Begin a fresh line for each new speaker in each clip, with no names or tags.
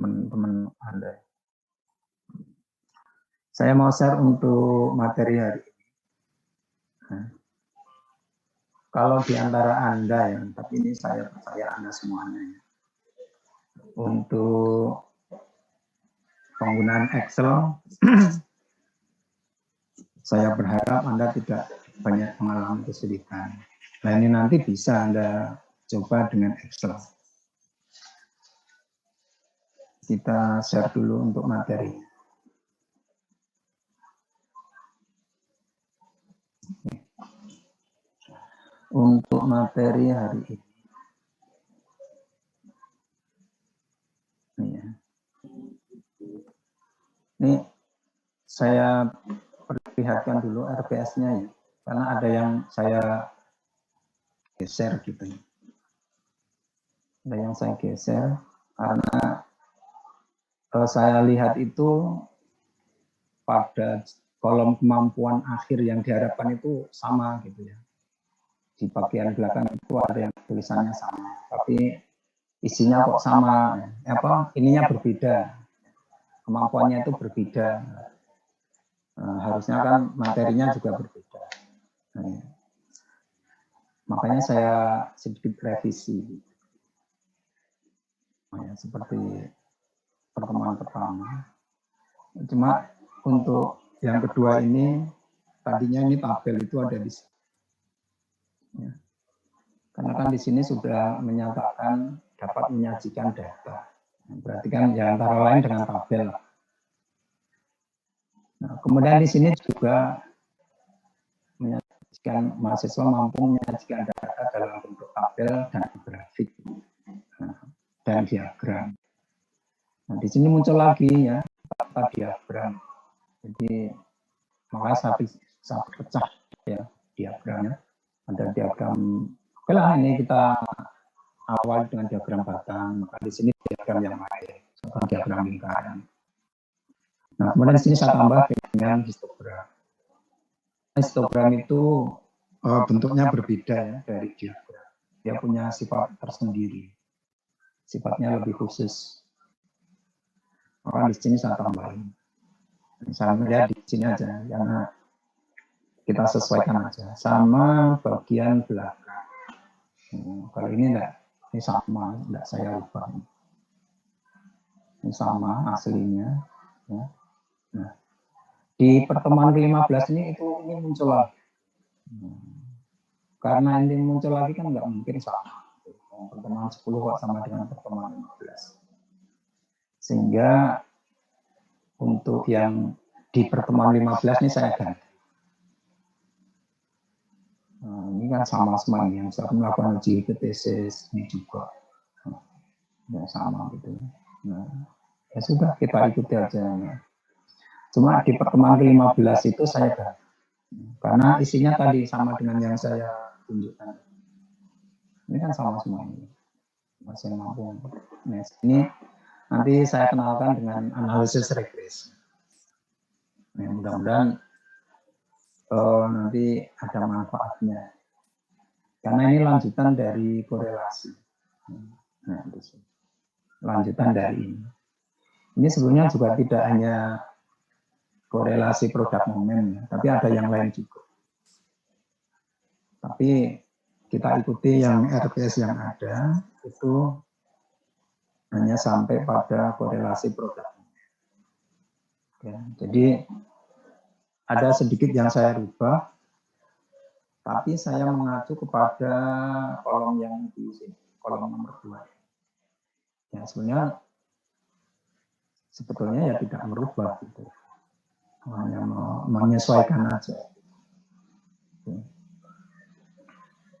teman-teman Anda. Saya mau share untuk materi hari ini. Nah, kalau di antara Anda ya, tapi ini saya percaya Anda semuanya ya, untuk penggunaan Excel, saya berharap Anda tidak banyak mengalami kesulitan. Nah ini nanti bisa Anda coba dengan Excel. Kita share dulu untuk materi. Untuk materi hari ini. Ini saya perlihatkan dulu RPS-nya ya, karena ada yang saya geser gitu. Ada yang saya geser karena saya lihat itu pada kolom kemampuan akhir yang diharapkan itu sama gitu ya. Di bagian belakang itu ada yang tulisannya sama, tapi isinya kok sama, ininya berbeda, kemampuannya itu berbeda. Harusnya kan materinya juga berbeda. Makanya saya sedikit revisi. Seperti pertemuan pertama. Cuma untuk yang kedua ini, tadinya ini tabel itu ada di sini. Ya. Karena kan di sini sudah menyatakan dapat menyajikan data. Berarti kan ya antara lain dengan tabel. Nah, kemudian di sini juga menyajikan mahasiswa mampu menyajikan data dalam bentuk tabel dan grafik dan diagram. Nah, di sini muncul lagi ya data diagram. Jadi maka saya pecah ya diagramnya. Ada diagram. Oke lah, ini kita awal dengan diagram batang. Maka di sini diagram yang lain, diagram lingkaran. Nah, kemudian di sini saya tambah dengan histogram. Histogram itu bentuknya berbeda ya dari diagram. Dia punya sifat tersendiri. Sifatnya lebih khusus. Maka di sini saya tambahin. Saya melihat di sini aja, yang kita sesuaikan aja. Sama bagian belakang. Kalau ini enggak, ini sama, enggak saya ubah. Ini sama aslinya. Ya. Nah, di pertemuan ke-15 ini muncul lagi. Karena ini muncul lagi kan enggak mungkin sama. Pertemuan 10 kok sama dengan pertemuan 15. Sehingga untuk yang di pertemuan 15 ini saya ganti. Nah, ini kan sama semua yang saya melakukan uji tesis ini juga. Ya sama gitu. Nah, ya sudah kita ikuti aja. Cuma di pertemuan ke-15 itu saya ganti. Karena isinya tadi sama dengan yang saya tunjukkan. Ini kan sama semua ini. Masih mampu. Nah, ini nanti saya kenalkan dengan analisis regresi. Nah, mudah-mudahan nanti ada manfaatnya. Karena ini lanjutan dari korelasi. Nah, lanjutan dari ini. Ini sebenarnya juga tidak hanya korelasi produk momen, tapi ada yang lain juga. Tapi kita ikuti yang RPS yang ada, itu hanya sampai pada korelasi produk. Ya, jadi ada sedikit yang saya rubah, tapi saya mengacu kepada kolom yang di sini, kolom nomor 2. Ya, sebenarnya sebetulnya ya tidak merubah gitu. Hanya menyesuaikan aja.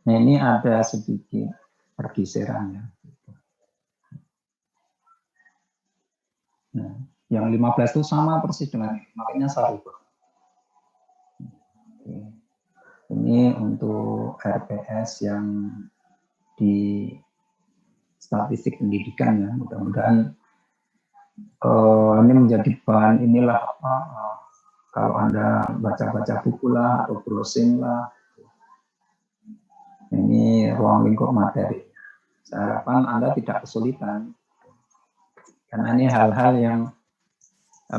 Nah, ini ada sedikit pergeserannya. Nah, yang 15 itu sama persis dengan ini, makanya saya rubah. Ini untuk RPS yang di statistik pendidikan ya, mudah-mudahan ini menjadi bahan inilah kalau Anda baca-baca buku lah atau browsing lah. Ini ruang lingkup materi. Saya harapkan Anda tidak kesulitan. Karena ini hal-hal yang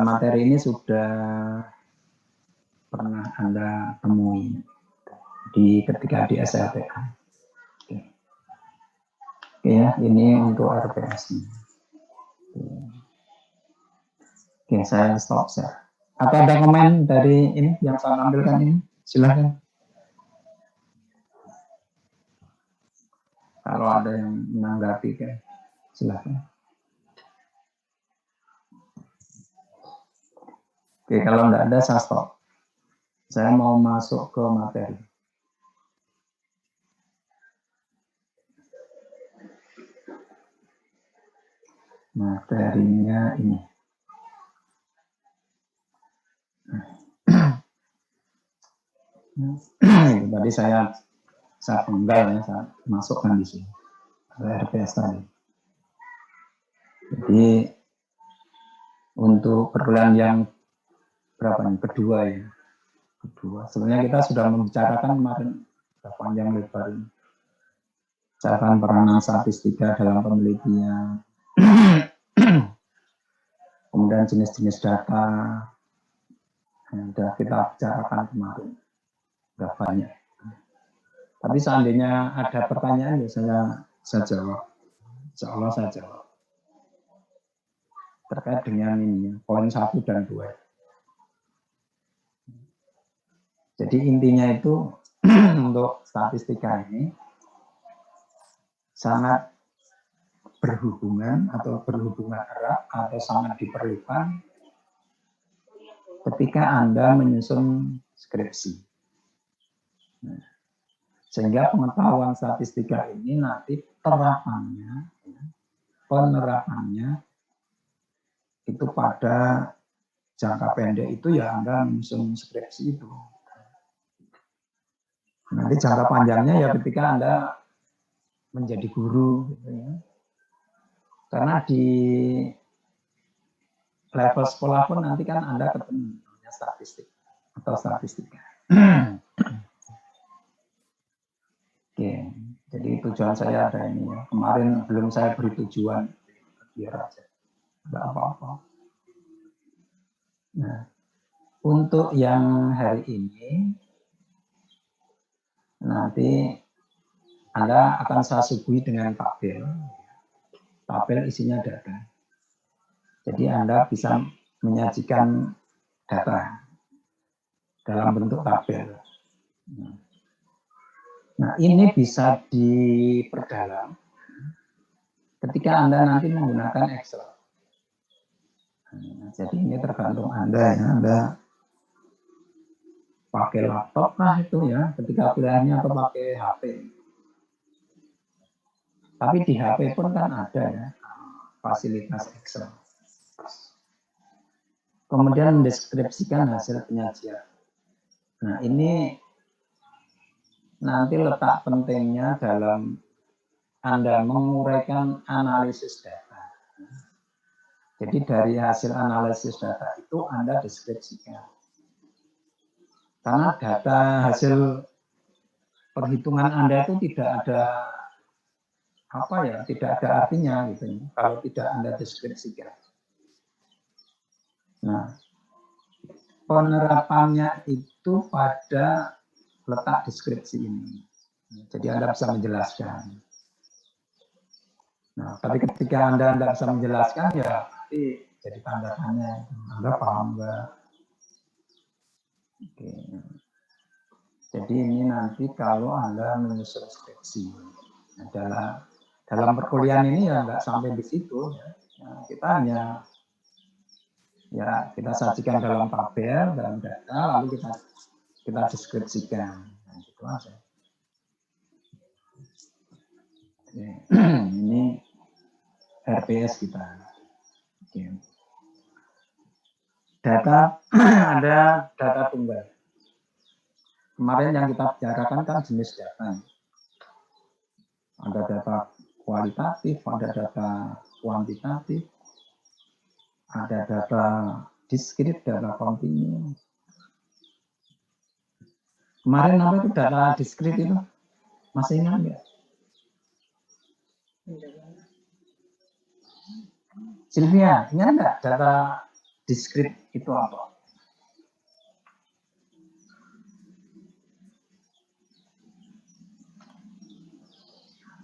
materi ini sudah pernah Anda temui ketika di SLTA. Oke ya, ini untuk RPS-nya. Oke, saya stop share. Atau ada komen dari ini yang saya tampilkan ini? Silahkan. Kalau ada yang menanggapi, kan, silahkan. Oke, kalau nggak ada, saya stop. Saya mau masuk ke materi. Materinya ini. Tadi saya penggal ya, saya masukkan di sini. RPS tadi. Jadi untuk perkuliahan yang berapa nih? Kedua ya. Kedua. Sebenarnya kita sudah membicarakan kemarin panjang lebar ini. Misalkan peranan statistika dalam penelitian, kemudian jenis-jenis data yang sudah kita bicarakan kemarin, sudah banyak. Tapi seandainya ada pertanyaan, ya saya jawab. Insya Allah saya jawab. Terkait dengan ini, poin 1 dan 2. Jadi intinya itu untuk statistika ini sangat berhubungan erat atau sangat diperlukan ketika Anda menyusun skripsi. Nah, sehingga pengetahuan statistika ini nanti penerapannya itu pada jangka pendek itu ya Anda menyusun skripsi itu. Nanti jangka panjangnya ya ketika Anda menjadi guru, gitu ya. Karena di level sekolah pun nanti kan Anda ketemu statistik atau statistika. Oke, jadi tujuan saya ada ini ya. Kemarin belum saya beri tujuan, biar aja, nggak apa-apa. Nah, untuk yang hari ini nanti Anda akan saya suguhi dengan tabel. Tabel isinya data. Jadi Anda bisa menyajikan data dalam bentuk tabel. Nah, ini bisa diperdalam ketika Anda nanti menggunakan Excel. Nah, jadi ini tergantung Anda ya. Anda pakai laptop lah itu ya, ketika pilihannya atau pakai HP. Tapi di HP pun kan ada ya fasilitas Excel. Kemudian mendeskripsikan hasil penyajian. Nah, ini nanti letak pentingnya dalam Anda menguraikan analisis data. Jadi dari hasil analisis data itu Anda deskripsikan. Karena data hasil perhitungan Anda itu tidak ada tidak ada artinya gitu kalau tidak Anda deskripsikan. Nah, penerapannya itu pada letak deskripsi ini. Jadi Anda bisa menjelaskan. Nah, tapi ketika Anda tidak bisa menjelaskan, ya nanti jadi tanda tanya. Anda paham nggak? Oke. Jadi ini nanti kalau Anda menyusun skripsi adalah dalam perkuliahan ini ya nggak sampai di situ. Ya. Nah, kita hanya ya kita sajikan dalam tabel, dalam data, lalu kita deskripsikan. Nah, gitu aja. Oke. Ini RPS kita. Oke. Data ada data tunggal. Kemarin yang kita bicarakan kan jenis data. Ada data kualitatif, ada data kuantitatif, ada data diskrit, data kontinu. Kemarin apa itu data diskrit itu? Masih ingat nggak? Sylvia, ingat nggak data diskrit itu apa?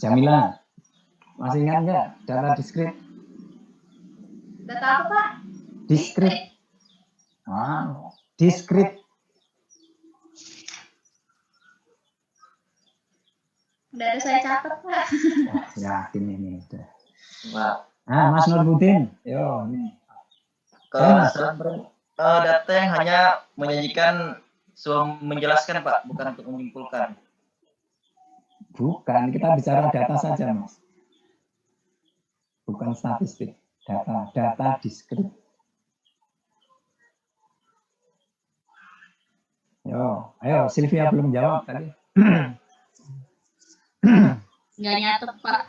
Jamila, masih ingat nggak data diskrit?
Data apa, Pak?
Diskrit. Diskrit.
Udah ada saya catat, Pak.
Yakin ini udah.
Pak.
Mas Nurbudin, yo ini.
Data yang hanya menyajikan menjelaskan, Pak, bukan untuk menyimpulkan.
Bukan, kita bicara data saja, Mas. Bukan statistik, data diskrit. Yo, ayo Sylvia belum jawab tadi.
Nggak nyatet, Pak.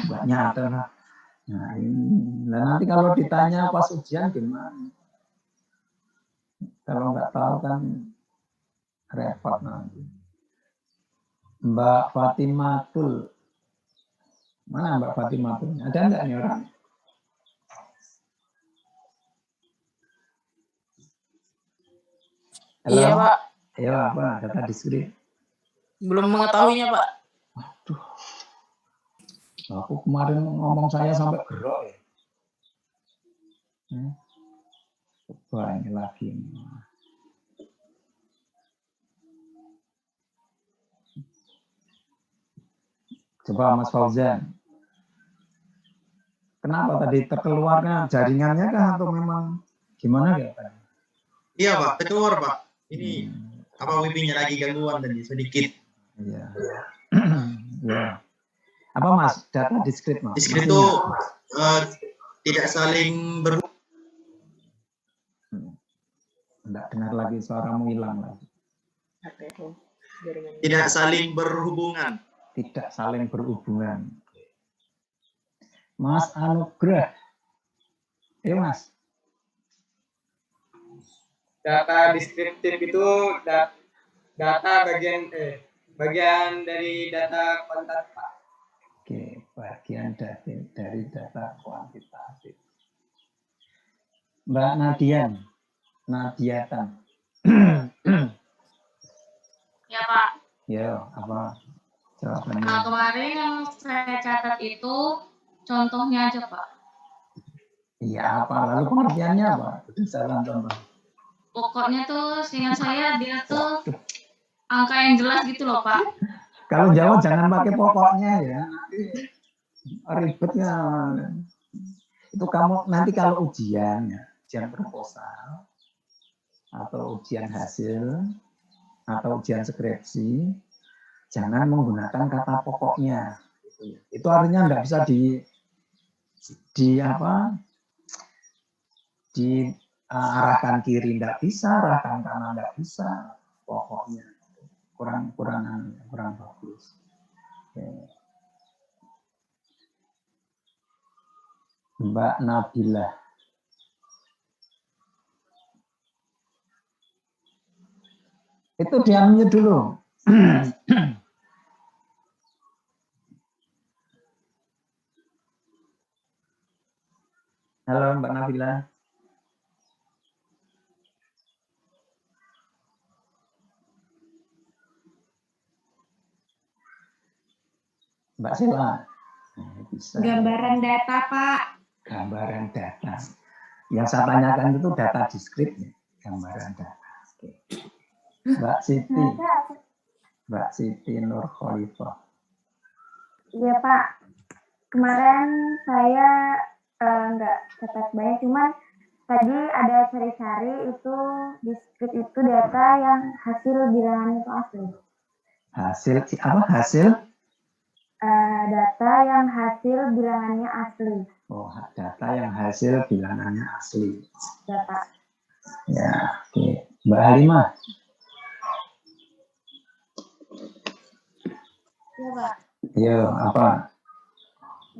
Nggak nyatet. Nah, nanti kalau ditanya pas ujian gimana? Kalau nggak tahu kan repot nanti. Mbak Fatimatul. Mana Mbak Fatimatul? Ada nggak nih orang? Halo?
Iya, Pak.
Ayo, apa? Data diskrit.
Belum mengetahuinya, Pak.
Aduh. Aku kemarin ngomong saya sampai gerok ya. Coba ini lagi. Coba Mas Fauzan. Kenapa tadi terkeluarnya jaringannya kah atau memang gimana ya?
Iya Pak, terkeluar Pak. Ini apa wifi-nya lagi gangguan tadi sedikit.
Iya. Ya. Apa Mas? Data diskrit Mas?
Diskrit itu tidak saling berhubungan.
Enggak dengar lagi, suaramu hilang lagi.
Tidak saling berhubungan.
Tidak saling berhubungan. Mas Anugrah. Mas.
Data deskriptif itu data bagian dari data kuantitatif.
Oke, bagian dari data kuantitatif. Mbak Nadiatan.
Ya, Pak.
Ya, apa jawabannya?
Nah, kemarin yang saya catat itu contohnya aja, Pak.
Iya, apa? Lalu pengertiannya apa? Berdasarkan contoh.
Pokoknya tuh seingat saya dia tuh angka yang jelas gitu loh, Pak.
Kalau jawab jangan pakai pokoknya ya. Ribetnya. Itu kamu nanti kalau ujian proposal atau ujian hasil atau ujian skripsi, jangan menggunakan kata pokoknya. Itu artinya nggak bisa diarahkan kiri nggak bisa, arahkan kanan nggak bisa, pokoknya kurang bagus. Mbak Nabila. Itu diamnya dulu. Halo Mbak Nabila. Mbak Sela. Bisa.
Gambaran data, Pak.
Gambaran data. Yang saya tanyakan itu data diskrit, gambaran data. Oke. Mbak Siti Nur Khalifah.
Iya Pak, kemarin saya nggak catat banyak, cuman tadi ada cari-cari itu diskrit itu data yang hasil bilangan itu asli.
Hasil apa? Hasil?
Data yang hasil bilangannya asli.
Oh, data yang hasil bilangannya asli.
Data.
Ya, oke. Mbak Halimah.
Ya Pak.
Iya, apa?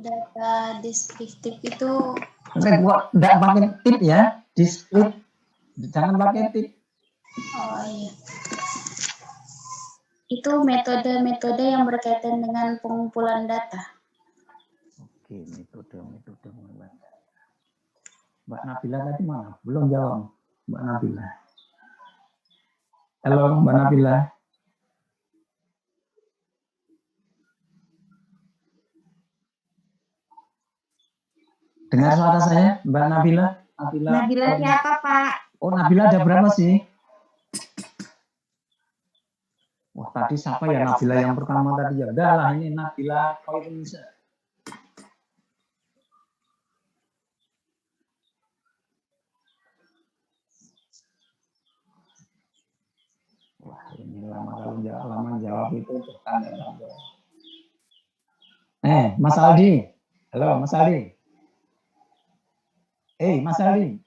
Data deskriptif itu.
Enggak pakai tip ya, diskrit. Jangan pakai tip.
Oh iya. Itu metode-metode yang berkaitan dengan pengumpulan data.
Oke, metode pengumpulan data. Mbak Nabila tadi mana? Belum jawab, Mbak Nabila. Halo, Mbak Nabila. Dengar suara saya, Mbak Nabila?
Nabila siapa, Pak?
Oh, Nabila ada berapa sih? Wah, tadi siapa ya Nabila yang pertama tadi ya? Udah lah, ini Nabila Koirunisa. Wah, ini lama jawab itu tanda tanda. Mas Aldi. Halo, Mas Aldi. Mas Aldi.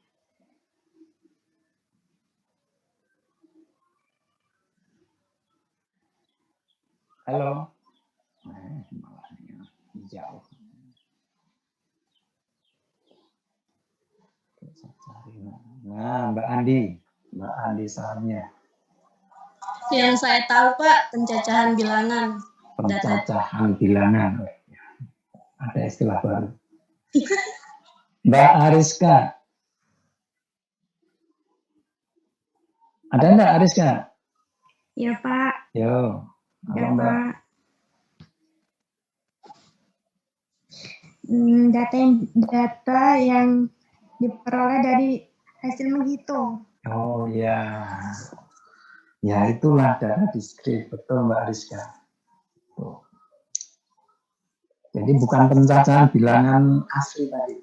Halo. Malah jauh. Nah, Mbak Andi sahamnya.
Yang saya tahu Pak, pencacahan bilangan.
Pencacahan bilangan. Ada istilah baru. Mbak Ariska. Ada enggak Ariska?
Ya, Pak.
Yo. Apa
Ya,
Mbak?
Pak. Data yang diperoleh dari hasil menghitung.
Oh ya. Ya itulah data diskrit, betul Mbak Rizka. Jadi bukan pencacahan bilangan asli tadi.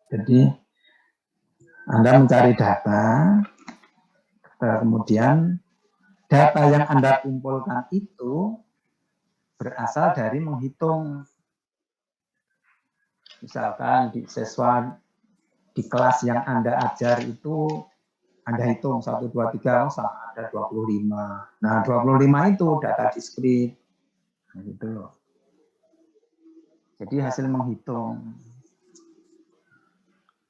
Jadi Anda mencari data, kemudian data yang Anda kumpulkan itu berasal dari menghitung. Misalkan di siswa di kelas yang Anda ajar itu Anda hitung 1, 2, 3, sama ada 25. Nah, 25 itu data diskrit. Nah, gitu loh. Jadi hasil menghitung.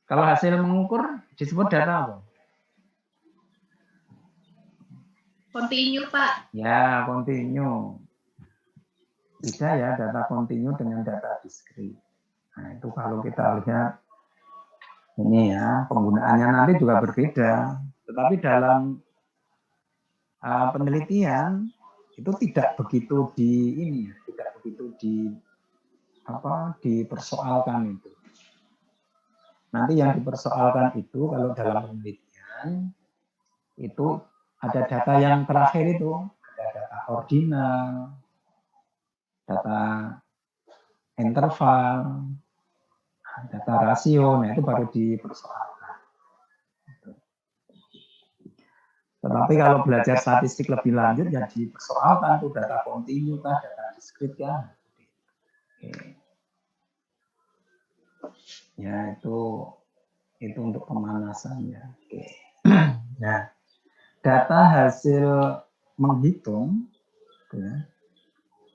Kalau hasil mengukur disebut data apa?
Kontinu Pak.
Ya, kontinu. Beda ya data kontinu dengan data diskrit. Nah, itu kalau kita lihat ini ya, penggunaannya nanti juga berbeda. Tetapi dalam penelitian itu tidak begitu tidak begitu dipersoalkan itu. Nanti yang dipersoalkan itu kalau dalam penelitian itu ada data yang terakhir itu, ada data ordinal, data interval, data rasio, nah itu baru dipersoalkan. Tetapi kalau belajar statistik lebih lanjut ya dipersoalkan tuh data kontinu kah, data diskrit kah. Ya itu untuk pemanasan ya. Oke. Nah, data hasil menghitung ya,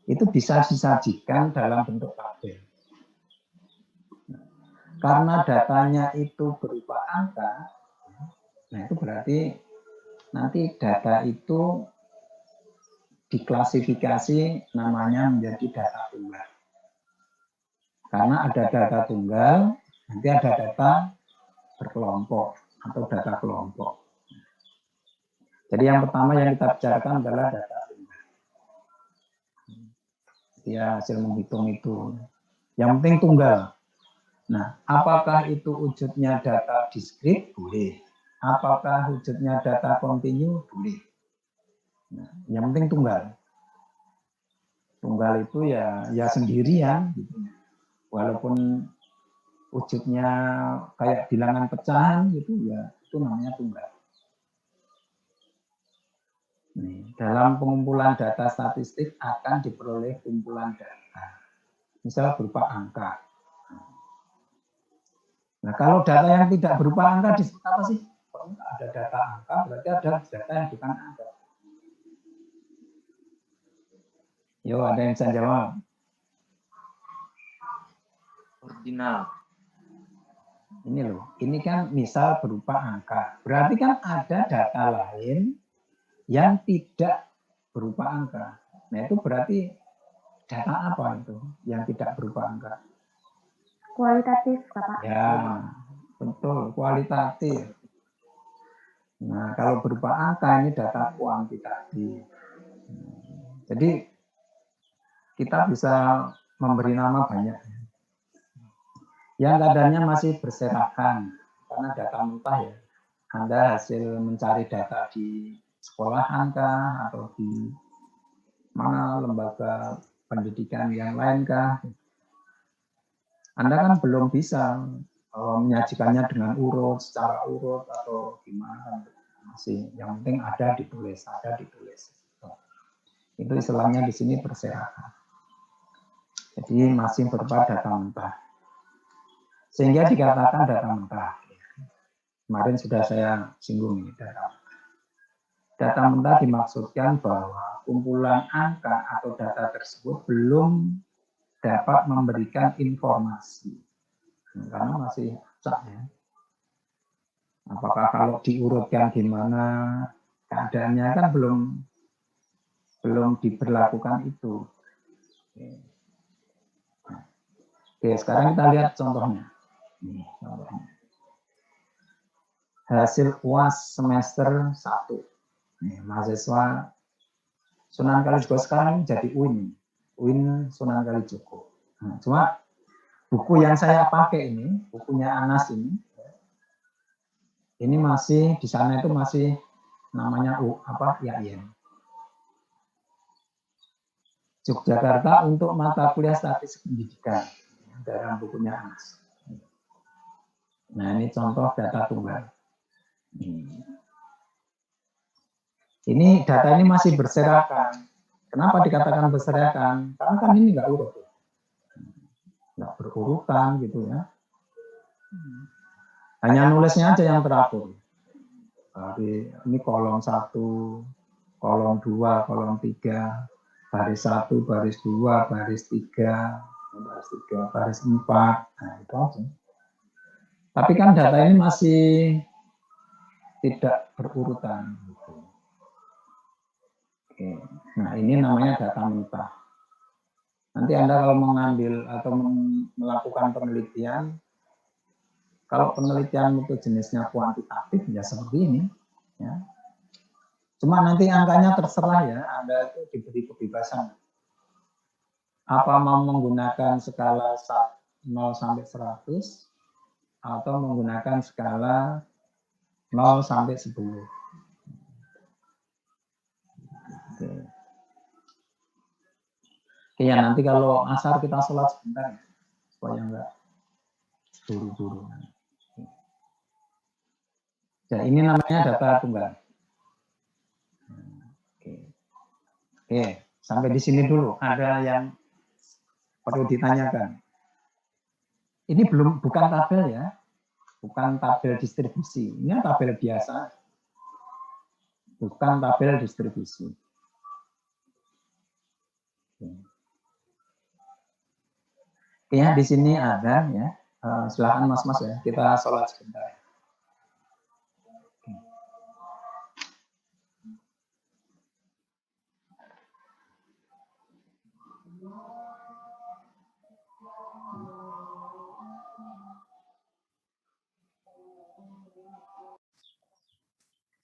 itu bisa disajikan dalam bentuk tabel. Karena datanya itu berupa angka, nah itu berarti nanti data itu diklasifikasi namanya menjadi data tunggal. Karena ada data tunggal, nanti ada data berkelompok atau data kelompok. Jadi yang pertama yang kita bicarakan adalah data tunggal. Ya hasil menghitung itu. Yang penting tunggal. Nah, apakah itu wujudnya data diskrit? Boleh. Apakah wujudnya data kontinu? Boleh. Nah, yang penting tunggal. Tunggal itu ya sendirian. Gitu. Walaupun wujudnya kayak bilangan pecahan gitu ya, itu namanya tunggal. Nih, dalam pengumpulan data statistik akan diperoleh kumpulan data. Misalnya berupa angka. Nah, kalau data yang tidak berupa angka disebut apa sih? Kalau ada data angka, berarti ada data yang bukan angka. Yo, ada yang bisa jawab?
Ordinal.
Ini loh, ini kan misal berupa angka. Berarti kan ada data lain yang tidak berupa angka. Nah, itu berarti data apa itu yang tidak berupa angka?
Kualitatif, Bapak.
Ya, kualitatif. Nah, kalau berupa angka ini data kuantitatif. Jadi kita bisa memberi nama banyak. Yang kadarnya masih berserakan karena data mentah ya. Anda hasil mencari data di sekolahan kah atau di mana lembaga pendidikan yang lain kah? Anda kan belum bisa menyajikannya dengan urut, secara urut atau gimana. Masih yang penting ada ditulis. Itu istilahnya di sini berserakan. Jadi masih berupa data mentah. Sehingga dikatakan data mentah. Kemarin sudah saya singgung ini data. Data mentah dimaksudkan bahwa kumpulan angka atau data tersebut belum dapat memberikan informasi. Karena masih acak ya. Apakah kalau diurutkan gimana keadaannya kan belum diberlakukan itu. Oke, sekarang kita lihat contohnya. Ini contohnya. Hasil UAS semester 1. Nih, mahasiswa Sunan Kalijogo sekarang jadi UIN Sunan Kalijogo. Nah, cuma buku yang saya pakai ini, bukunya Anas ini masih di sana itu masih namanya YAIN. Yogyakarta untuk mata kuliah statistik pendidikan dalam bukunya Anas. Nah, ini contoh data tunggal. Ini data ini masih berserakan. Kenapa dikatakan berserakan? Karena kan ini nggak urut, nggak berurutan gitu ya. Hanya nulisnya aja yang teratur. Ini kolom 1, kolom 2, kolom 3, baris 1, baris 2, baris 3, baris 4. Nah, itu aja. Tapi kan data ini masih tidak berurutan. Oke. Nah, ini namanya data mentah. Nanti Anda kalau mengambil atau melakukan penelitian, kalau penelitian itu jenisnya kuantitatif, ya seperti ini. Ya. Cuma nanti angkanya terserah ya, Anda itu diberi kebebasan. Apa mau menggunakan skala 0 sampai 100, atau menggunakan skala 0 sampai 10. Oke, ya nanti kalau asar kita sholat sebentar ya, supaya enggak buru-buru. Ya, ini namanya data tunggal. Oke, sampai di sini dulu. Ada yang perlu ditanyakan. Ini bukan tabel ya, bukan tabel distribusi. Ini tabel biasa, bukan tabel distribusi. Oke, ya, di sini ada ya. Silakan Mas ya, kita sholat sebentar.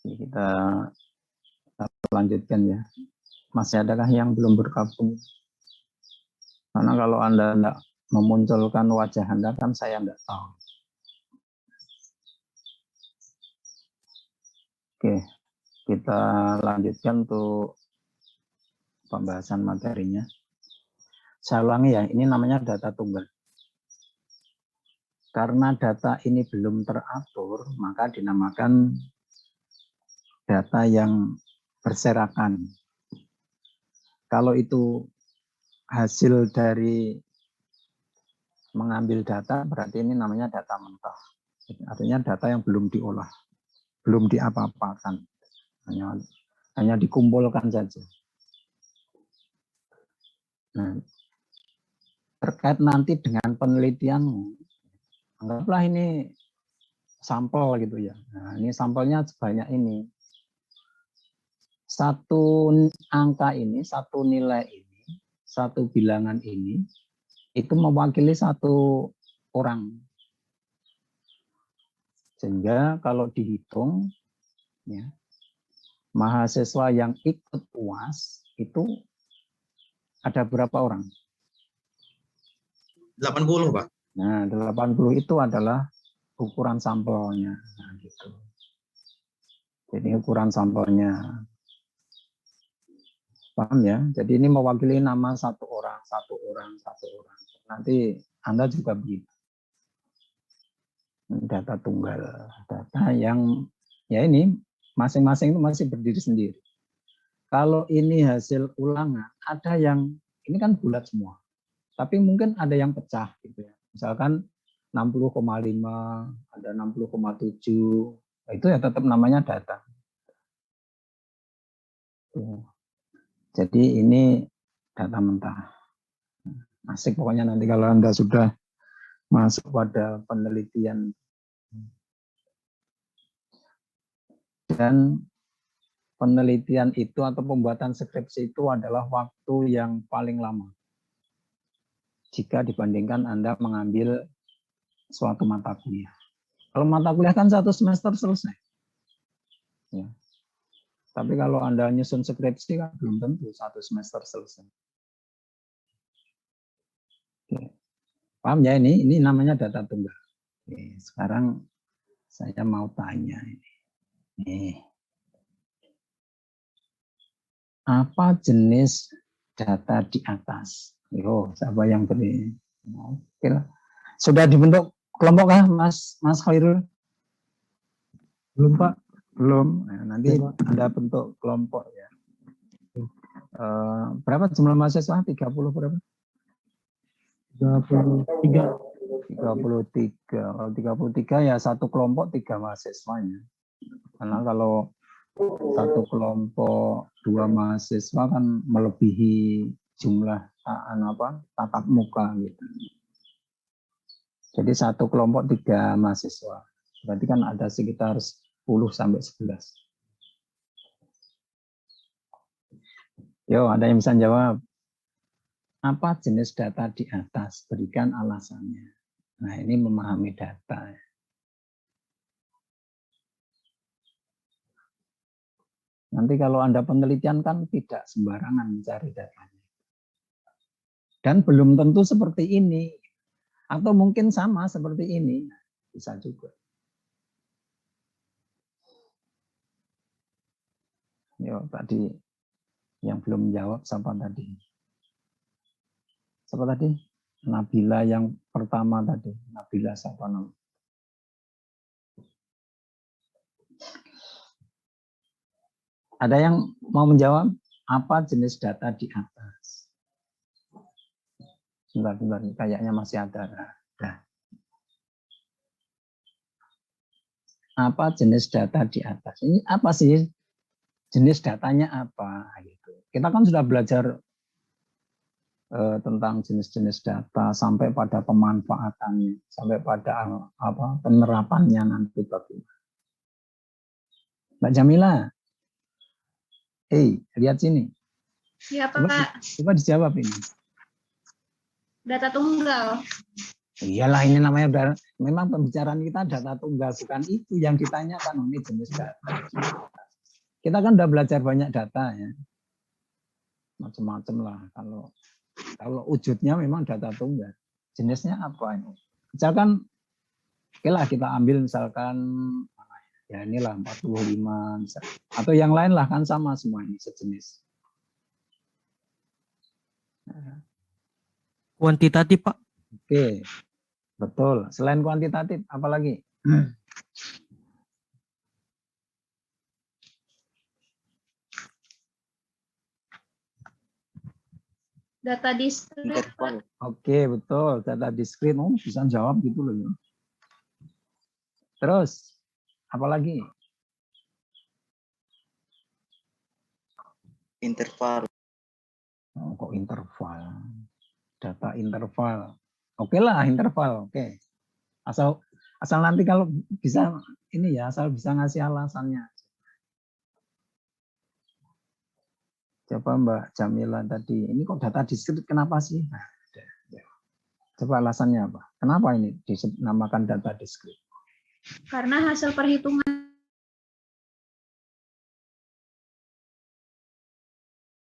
Kita lanjutkan ya. Masih adakah yang belum bergabung? Karena kalau Anda tidak memunculkan wajah Anda kan saya tidak tahu. Oke, kita lanjutkan untuk pembahasan materinya. Saya ulangi ya, ini namanya data tunggal. Karena data ini belum teratur, maka dinamakan data yang berserakan. Kalau itu hasil dari mengambil data, berarti ini namanya data mentah. Artinya data yang belum diolah, belum diapa-apakan, hanya dikumpulkan saja. Nah, terkait nanti dengan penelitianmu, anggaplah ini sampel gitu ya. Nah, ini sampelnya sebanyak ini. Satu angka ini, satu nilai ini, satu bilangan ini, itu mewakili satu orang. Sehingga kalau dihitung, ya, mahasiswa yang ikut UAS itu ada berapa orang?
80, Pak.
Nah, 80 itu adalah ukuran sampelnya. Nah, gitu. Jadi ukuran sampelnya. Paham ya? Jadi ini mewakili nama satu orang. Nanti Anda juga begitu. Data tunggal, data yang ya ini masing-masing itu masih berdiri sendiri. Kalau ini hasil ulangan, ada yang ini kan bulat semua, tapi mungkin ada yang pecah gitu ya. Misalkan 60,5, ada 60,7, itu ya tetap namanya data. Jadi ini data mentah. Asik pokoknya nanti kalau Anda sudah masuk pada penelitian. Dan penelitian itu atau pembuatan skripsi itu adalah waktu yang paling lama jika dibandingkan Anda mengambil suatu mata kuliah. Kalau mata kuliah kan 1 semester selesai. Ya. Tapi kalau Anda nyusun skripsi kan belum tentu 1 semester selesai. Oke. Paham ya ini? Ini namanya data tunggal. Oke. Sekarang saya mau tanya ini. Nih. Apa jenis data di atas? Yo, siapa yang beri? Oke lah. Sudah dibentuk kelompok kah, Mas Khairul? Belum, Pak. Belum. Nah, nanti Anda bentuk kelompok ya. Berapa jumlah mahasiswa? 30 berapa? 33. 33. Kalau 33 ya satu kelompok 3 mahasiswanya. Karena kalau satu kelompok 2 mahasiswa kan melebihi jumlah tatap muka gitu. Jadi satu kelompok 3 mahasiswa. Berarti kan ada sekitar 10 sampai 11. Yo, ada yang bisa jawab? Apa jenis data di atas? Berikan alasannya. Nah, ini memahami data. Nanti kalau Anda penelitian kan tidak sembarangan mencari datanya. Dan belum tentu seperti ini. Atau mungkin sama seperti ini. Bisa juga. Yo, tadi yang belum jawab siapa tadi? Siapa tadi? Nabila yang pertama tadi. Nabila siapa namanya? Ada yang mau menjawab? Apa jenis data di atas? Sebentar, kayaknya masih ada. Nah. Apa jenis data di atas? Ini apa sih? Jenis datanya apa? Gitu. Kita kan sudah belajar tentang jenis-jenis data sampai pada pemanfaatannya, sampai pada penerapannya nanti bagaimana. Mbak Jamila, lihat sini.
Iya, Pak.
Coba dijawab ini.
Data tunggal.
Iyalah ini namanya memang pembicaraan kita data tunggal, bukan itu yang ditanyakan, ini jenis data. Kita kan udah belajar banyak data ya. Macam-macam lah kalau wujudnya memang data tunggal. Jenisnya apa ini? Misalkan oke lah kita ambil misalkan ya inilah 45 misalkan. Atau yang lain lah kan sama semuanya sejenis.
Kuantitatif, Pak.
Oke, betul. Selain kuantitatif, apa lagi?
Data diskrit.
Oke, betul. Data diskrit, bisa jawab gitu loh ya. Terus, apa lagi?
Interval.
Kok interval? Data interval. Oke lah, interval. Oke. Asal nanti kalau bisa ini ya, asal bisa ngasih alasannya. Coba Mbak Jamila tadi, ini kok data diskrit kenapa sih? Nah, coba alasannya apa? Kenapa ini dinamakan data diskrit?
karena hasil perhitungan